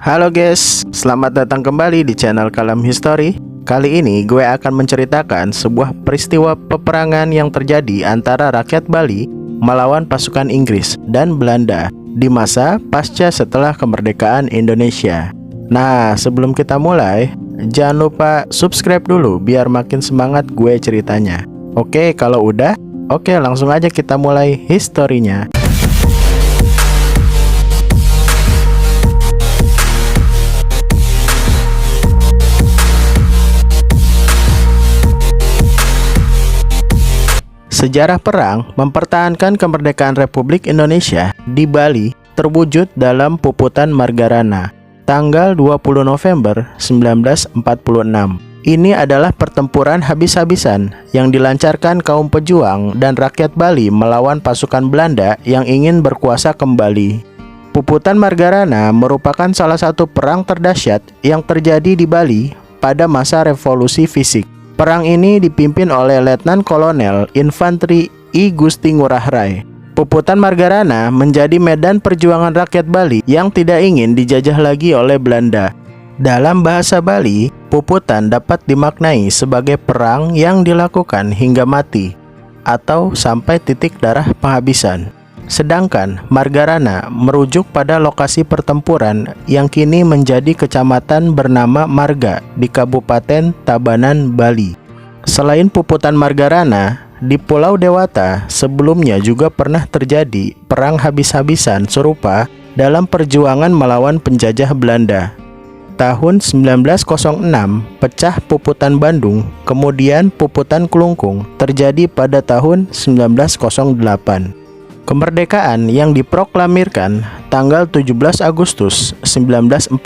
Halo guys, selamat datang kembali di channel Kalam History. Kali ini gue akan menceritakan sebuah peristiwa peperangan yang terjadi antara rakyat Bali melawan pasukan Inggris dan Belanda di masa pasca setelah kemerdekaan Indonesia. Nah, sebelum kita mulai, jangan lupa subscribe dulu biar makin semangat gue ceritanya. Oke, kalau udah, oke langsung aja kita mulai historinya. Sejarah perang mempertahankan kemerdekaan Republik Indonesia di Bali terwujud dalam Puputan Margarana, tanggal 20 November 1946. Ini adalah pertempuran habis-habisan yang dilancarkan kaum pejuang dan rakyat Bali melawan pasukan Belanda yang ingin berkuasa kembali. Puputan Margarana merupakan salah satu perang terdahsyat yang terjadi di Bali pada masa revolusi fisik. Perang ini dipimpin oleh Letnan Kolonel Infanteri I Gusti Ngurah Rai. Puputan Margarana menjadi medan perjuangan rakyat Bali yang tidak ingin dijajah lagi oleh Belanda. Dalam bahasa Bali, puputan dapat dimaknai sebagai perang yang dilakukan hingga mati atau sampai titik darah penghabisan. Sedangkan Margarana merujuk pada lokasi pertempuran yang kini menjadi kecamatan bernama Marga di Kabupaten Tabanan, Bali. Selain Puputan Margarana, di Pulau Dewata sebelumnya juga pernah terjadi perang habis-habisan serupa dalam perjuangan melawan penjajah Belanda. Tahun 1906 pecah Puputan Bandung, kemudian Puputan Kelungkung terjadi pada tahun 1908. Kemerdekaan yang diproklamirkan tanggal 17 Agustus 1945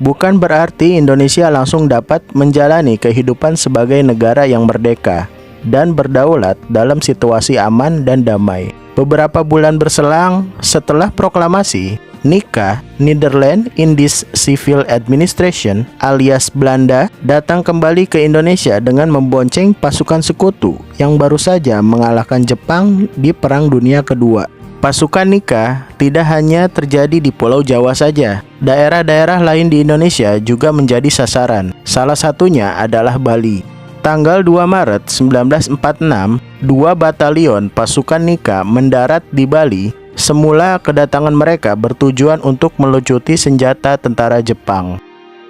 bukan berarti Indonesia langsung dapat menjalani kehidupan sebagai negara yang merdeka dan berdaulat dalam situasi aman dan damai. Beberapa bulan berselang setelah proklamasi, NICA, Netherlands Indies Civil Administration alias Belanda datang kembali ke Indonesia dengan membonceng pasukan sekutu yang baru saja mengalahkan Jepang di Perang Dunia Kedua. Pasukan NICA tidak hanya terjadi di Pulau Jawa saja, daerah-daerah lain di Indonesia juga menjadi sasaran. Salah satunya adalah Bali. Tanggal 2 Maret 1946, 2 batalion pasukan NICA mendarat di Bali. Semula kedatangan mereka bertujuan untuk melucuti senjata tentara Jepang.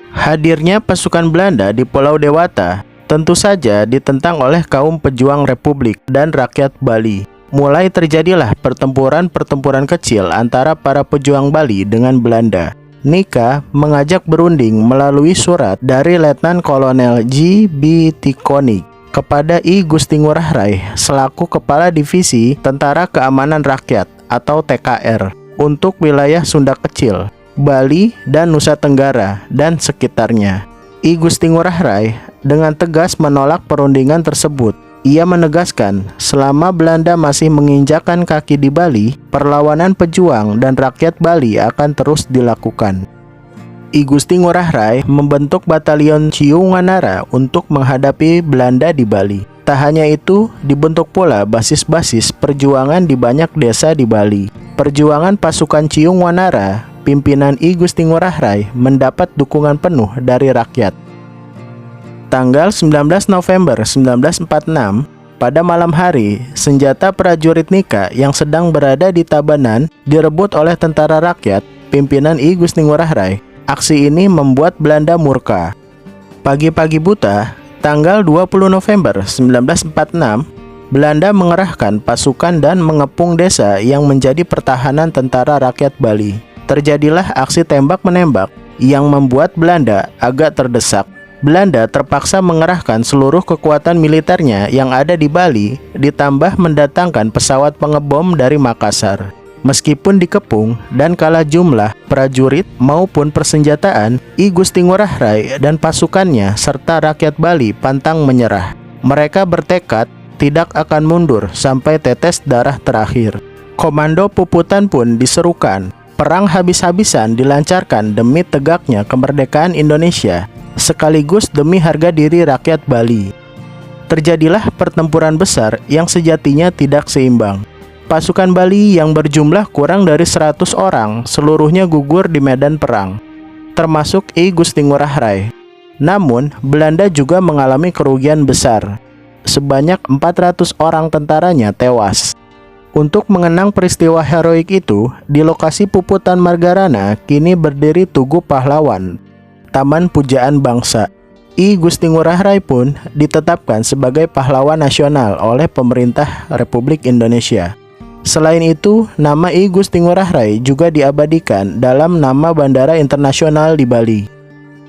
Hadirnya pasukan Belanda di Pulau Dewata tentu saja ditentang oleh kaum pejuang Republik dan rakyat Bali. Mulai terjadilah pertempuran-pertempuran kecil antara para pejuang Bali dengan Belanda. NICA mengajak berunding melalui surat dari Letnan Kolonel J. B. Tikonik kepada I Gusti Ngurah Rai selaku Kepala Divisi Tentara Keamanan Rakyat atau TKR untuk wilayah Sunda Kecil, Bali dan Nusa Tenggara dan sekitarnya. I Gusti Ngurah Rai dengan tegas menolak perundingan tersebut. Ia menegaskan selama Belanda masih menginjakkan kaki di Bali, perlawanan pejuang dan rakyat Bali akan terus dilakukan. I Gusti Ngurah Rai membentuk Batalion Ciunganara untuk menghadapi Belanda di Bali. Tak hanya itu, dibentuk pula basis-basis perjuangan di banyak desa di Bali. Perjuangan pasukan Ciunganara, pimpinan I Gusti Ngurah Rai, mendapat dukungan penuh dari rakyat. Tanggal 19 November 1946, pada malam hari, senjata prajurit NICA yang sedang berada di Tabanan direbut oleh tentara rakyat, pimpinan I Gusti Ngurah Rai. Aksi ini membuat Belanda murka. Pagi-pagi buta, tanggal 20 November 1946, Belanda mengerahkan pasukan dan mengepung desa yang menjadi pertahanan tentara rakyat Bali. Terjadilah aksi tembak-menembak yang membuat Belanda agak terdesak. Belanda terpaksa mengerahkan seluruh kekuatan militernya yang ada di Bali, ditambah mendatangkan pesawat pengebom dari Makassar. Meskipun dikepung dan kalah jumlah prajurit maupun persenjataan, I Gusti Ngurah Rai dan pasukannya serta rakyat Bali pantang menyerah. Mereka bertekad tidak akan mundur sampai tetes darah terakhir. Komando Puputan pun diserukan. Perang habis-habisan dilancarkan demi tegaknya kemerdekaan Indonesia, sekaligus demi harga diri rakyat Bali. Terjadilah pertempuran besar yang sejatinya tidak seimbang. Pasukan Bali yang berjumlah kurang dari 100 orang seluruhnya gugur di medan perang. termasuk I Gusti Ngurah Rai. Namun, Belanda juga mengalami kerugian besar. Sebanyak 400 orang tentaranya tewas. Untuk mengenang peristiwa heroik itu, di lokasi Puputan Margarana kini berdiri Tugu Pahlawan, Taman Pujaan Bangsa. I Gusti Ngurah Rai pun ditetapkan sebagai pahlawan nasional oleh pemerintah Republik Indonesia. Selain itu, nama I Gusti Ngurah Rai juga diabadikan dalam nama Bandara Internasional di Bali.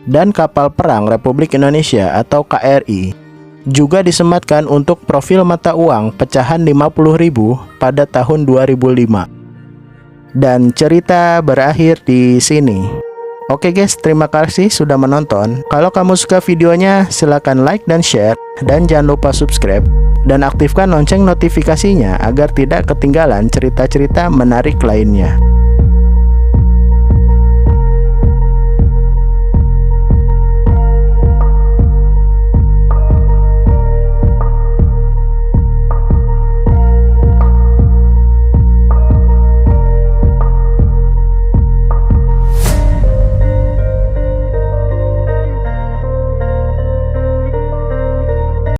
Dan kapal perang Republik Indonesia atau KRI juga disematkan untuk profil mata uang pecahan 50.000 pada tahun 2005. Dan cerita berakhir di sini. Oke guys, terima kasih sudah menonton. Kalau kamu suka videonya, silahkan like dan share. Dan jangan lupa subscribe dan aktifkan lonceng notifikasinya agar tidak ketinggalan cerita-cerita menarik lainnya.